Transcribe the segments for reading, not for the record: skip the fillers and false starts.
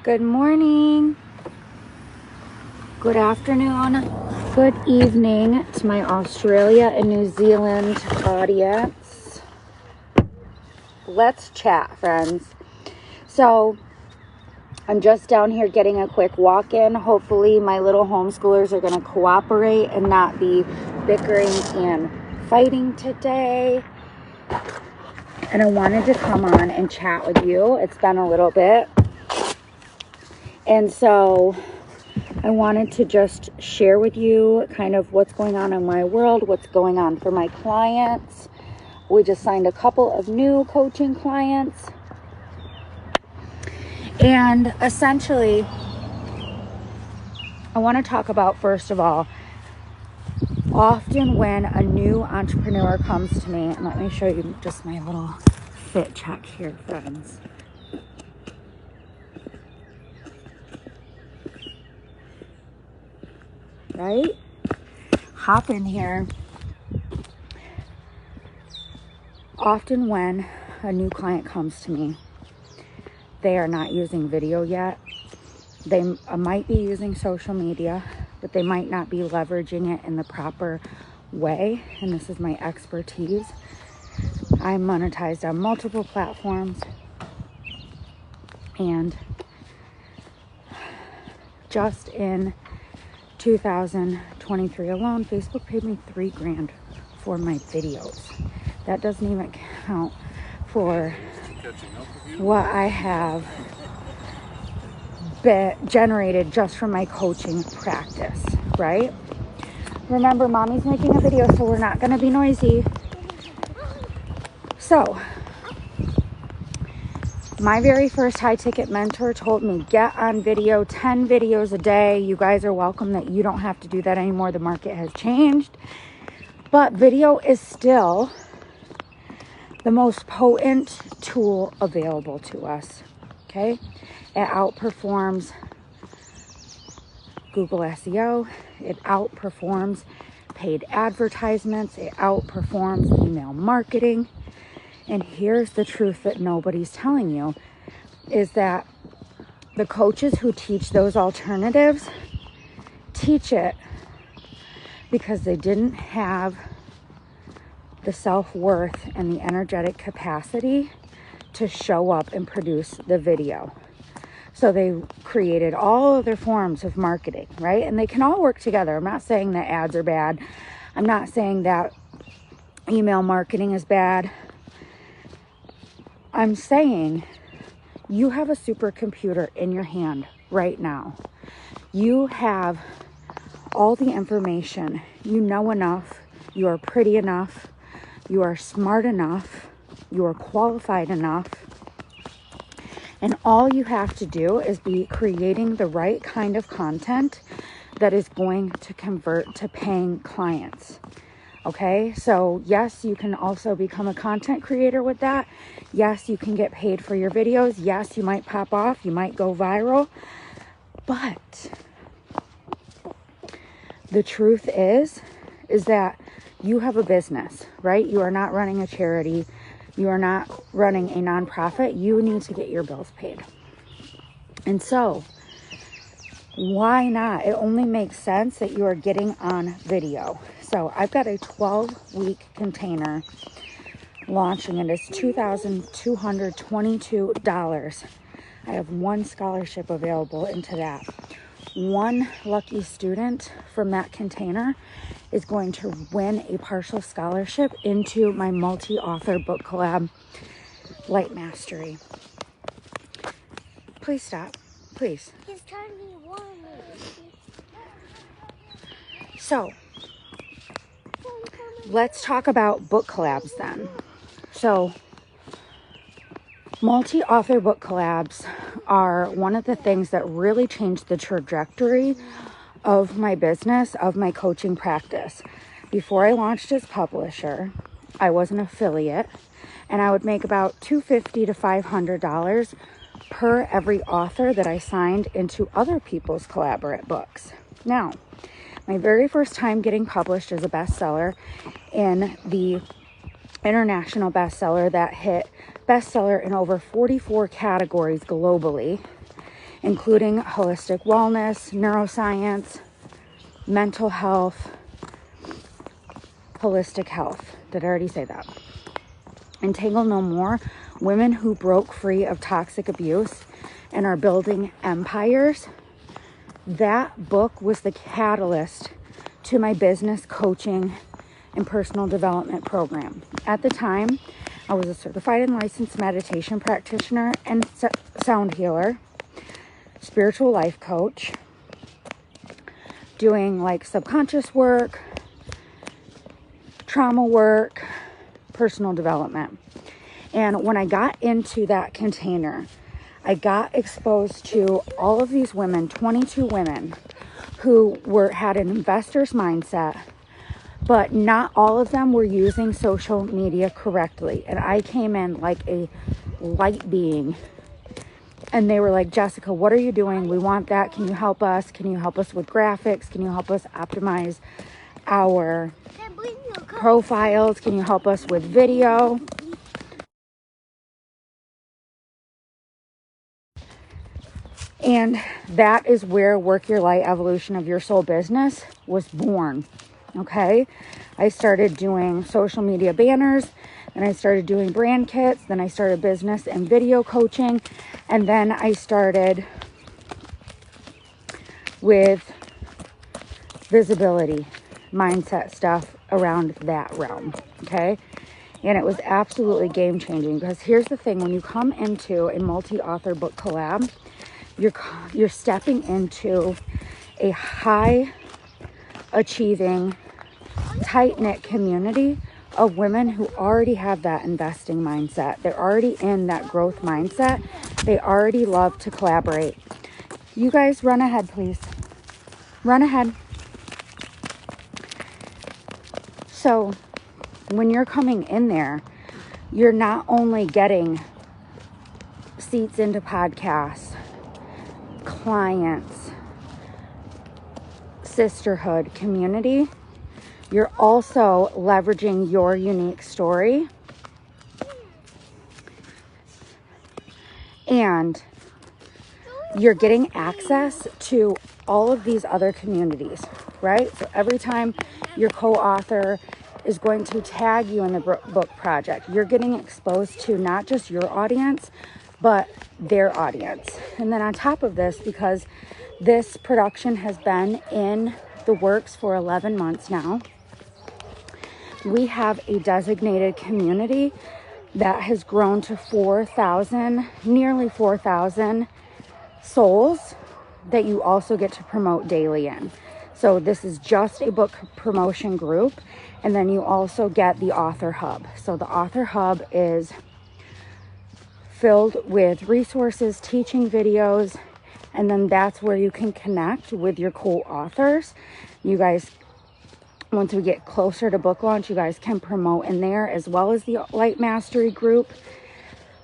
Good morning, good afternoon, good evening to my Australia and New Zealand audience. Let's chat, friends. So I'm just down here getting a quick walk-in. Hopefully my little homeschoolers are going to cooperate and not be bickering and fighting today. And I wanted to come on and chat with you. It's been a little bit. And so I wanted to just share with you kind of what's going on in my world, what's going on for my clients. We just signed a couple of new coaching clients. And essentially, I want to talk about, first of all, often when a new entrepreneur comes to me, and let me show you just my little fit check here, friends. Right? Hop in here. Often when a new client comes to me, they are not using video yet. They might be using social media, but they might not be leveraging it in the proper way. And this is my expertise. I'm monetized on multiple platforms. And just in 2023 alone, Facebook paid me $3,000 for my videos. That doesn't even count for what I have generated just from my coaching practice, right? Remember, mommy's making a video, so we're not going to be noisy. So, my very first high ticket mentor told me, get on video, 10 videos a day. You guys are welcome that you don't have to do that anymore. The market has changed. But video is still the most potent tool available to us. Okay? It outperforms Google SEO. It outperforms paid advertisements. It outperforms email marketing. And here's the truth that nobody's telling you, is that the coaches who teach those alternatives teach it because they didn't have the self-worth and the energetic capacity to show up and produce the video. So they created all other forms of marketing, right? And they can all work together. I'm not saying that ads are bad. I'm not saying that email marketing is bad. I'm saying you have a supercomputer in your hand right now. You have all the information. You know enough. You are pretty enough. You are smart enough. You are qualified enough. And all you have to do is be creating the right kind of content that is going to convert to paying clients. Okay, so yes, you can also become a content creator with that. Yes, you can get paid for your videos. Yes, you might pop off. You might go viral. But the truth is that you have a business, right? You are not running a charity. You are not running a nonprofit. You need to get your bills paid. And so, why not? It only makes sense that you are getting on video. So I've got a 12-week container launching. It is $2,222. I have one scholarship available into that. One lucky student from that container is going to win a partial scholarship into my multi-author book collab, Light Mastery. Please stop. Please. He's turning one. So, let's talk about book collabs then. So, multi-author book collabs are one of the things that really changed the trajectory of my business, of my coaching practice. Before I launched as publisher, I was an affiliate, and I would make about $250 to $500 per every author that I signed into other people's collaborate books. Now, my very first time getting published as a bestseller in the international bestseller that hit bestseller in over 44 categories globally including holistic wellness, neuroscience, mental health, holistic health. Did I already say that? Entangle No More, women who broke free of toxic abuse and are building empires. That book was the catalyst to my business coaching and personal development program. At the time, I was a certified and licensed meditation practitioner and sound healer, spiritual life coach, doing like subconscious work, trauma work, personal development. And when I got into that container, I got exposed to all of these women, 22 women, who had an investor's mindset, but not all of them were using social media correctly. And I came in like a light being. And they were like, Jessica, what are you doing? We want that. Can you help us? Can you help us with graphics? Can you help us optimize our profiles? Can you help us with video? And that is where Work Your Light Evolution of Your Soul Business was born. Okay. I started doing social media banners, and I started doing brand kits. Then I started business and video coaching. And then I started with visibility, mindset stuff around that realm. Okay. And it was absolutely game changing, because here's the thing. When you come into a multi-author book collab, you're stepping into a high achieving, tight-knit community of women who already have that investing mindset. They're already in that growth mindset. They already love to collaborate. You guys run ahead, please. Run ahead. So when you're coming in there, you're not only getting seats into podcasts, clients, sisterhood, community, you're also leveraging your unique story, and you're getting access to all of these other communities, right? So every time your co-author is going to tag you in the book project, you're getting exposed to not just your audience, but their audience. And then on top of this, because this production has been in the works for 11 months now, we have a designated community that has grown to 4,000, nearly 4,000 souls that you also get to promote daily in. So this is just a book promotion group. And then you also get the author hub. So the author hub is filled with resources, teaching videos, and then that's where you can connect with your co-authors. You guys, once we get closer to book launch, you guys can promote in there, as well as the Light Mastery group.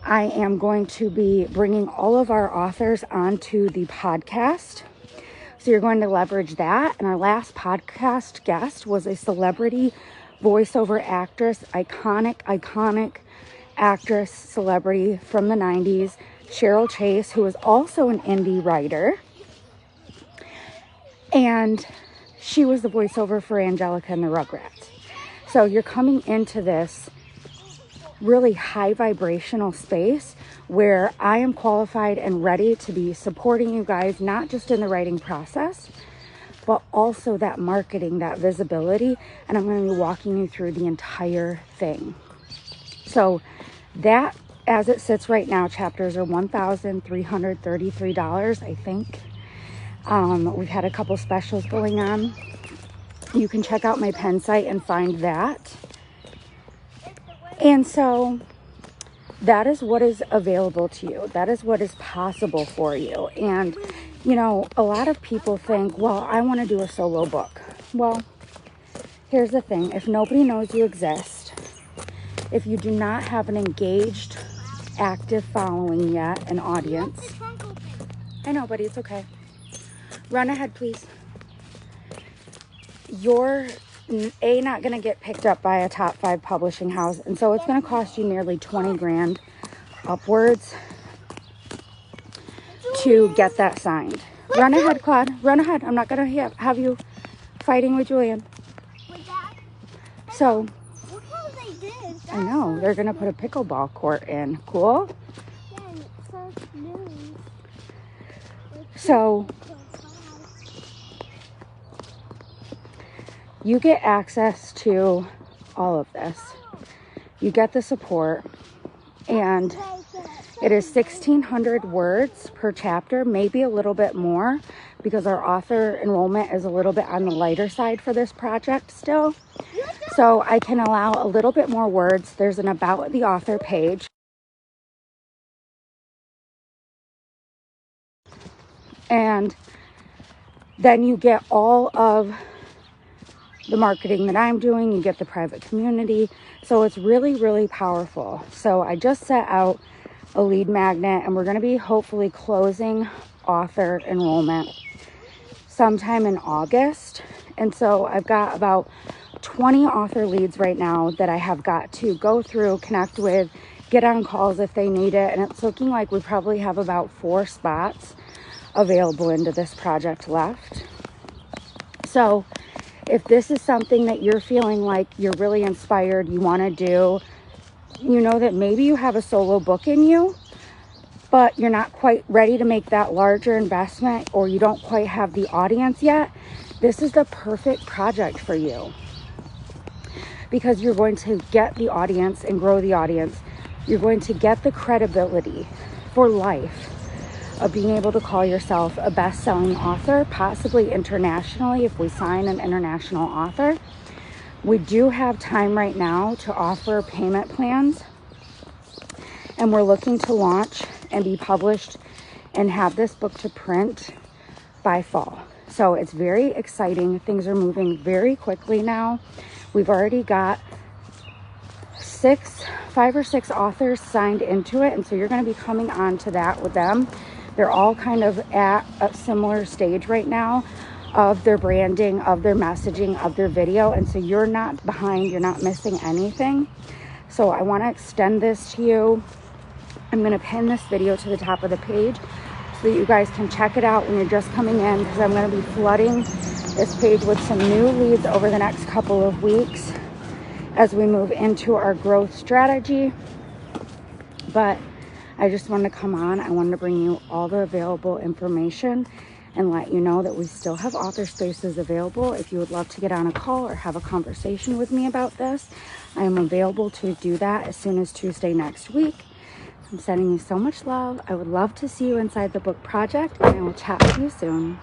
I am going to be bringing all of our authors onto the podcast. So you're going to leverage that. And our last podcast guest was a celebrity voiceover actress, iconic actress, celebrity from the 90s, Cheryl Chase, who is also an indie writer. And she was the voiceover for Angelica and the Rugrats. So you're coming into this really high vibrational space where I am qualified and ready to be supporting you guys, not just in the writing process, but also that marketing, that visibility. And I'm going to be walking you through the entire thing. So that, as it sits right now, chapters are $1,333, I think. We've had a couple specials going on. You can check out my pen site and find that. And so that is what is available to you. That is what is possible for you. And, you know, a lot of people think, well, I want to do a solo book. Well, here's the thing. If nobody knows you exist, if you do not have an engaged, active following yet, an audience. I know, buddy, it's okay. Run ahead, please. You're not going to get picked up by a top 5 publishing house. And so it's going to cost you nearly 20 grand upwards to get that signed. Run ahead, Claude. Run ahead. I'm not going to have you fighting with Julian. So, I know. They're going to put a pickleball court in. Cool? So, you get access to all of this. You get the support, and it is 1,600 words per chapter, maybe a little bit more, because our author enrollment is a little bit on the lighter side for this project still. So I can allow a little bit more words. There's an about the author page. And then you get all of the marketing that I'm doing. You get the private community. So it's really, really powerful. So I just set out a lead magnet, and we're going to be hopefully closing author enrollment sometime in August. And so I've got about 20 author leads right now that I have got to go through, connect with, get on calls if they need it. And it's looking like we probably have about 4 spots available into this project left. So if this is something that you're feeling like you're really inspired, you want to do, you know that maybe you have a solo book in you, but you're not quite ready to make that larger investment, or you don't quite have the audience yet, this is the perfect project for you. Because you're going to get the audience and grow the audience. You're going to get the credibility for life of being able to call yourself a best-selling author, possibly internationally if we sign an international author. We do have time right now to offer payment plans, and we're looking to launch and be published and have this book to print by fall. So it's very exciting. Things are moving very quickly now. We've already got 5 or 6 authors signed into it, and so you're going to be coming on to that with them. They're all kind of at a similar stage right now of their branding, of their messaging, of their video, and so you're not behind, you're not missing anything. So I want to extend this to you. I'm going to pin this video to the top of the page so that you guys can check it out when you're just coming in, because I'm going to be flooding this page with some new leads over the next couple of weeks as we move into our growth strategy. But I just wanted to come on. I wanted to bring you all the available information and let you know that we still have author spaces available. If you would love to get on a call or have a conversation with me about this, I am available to do that as soon as Tuesday next week. I'm sending you so much love. I would love to see you inside the book project, and I will chat with you soon.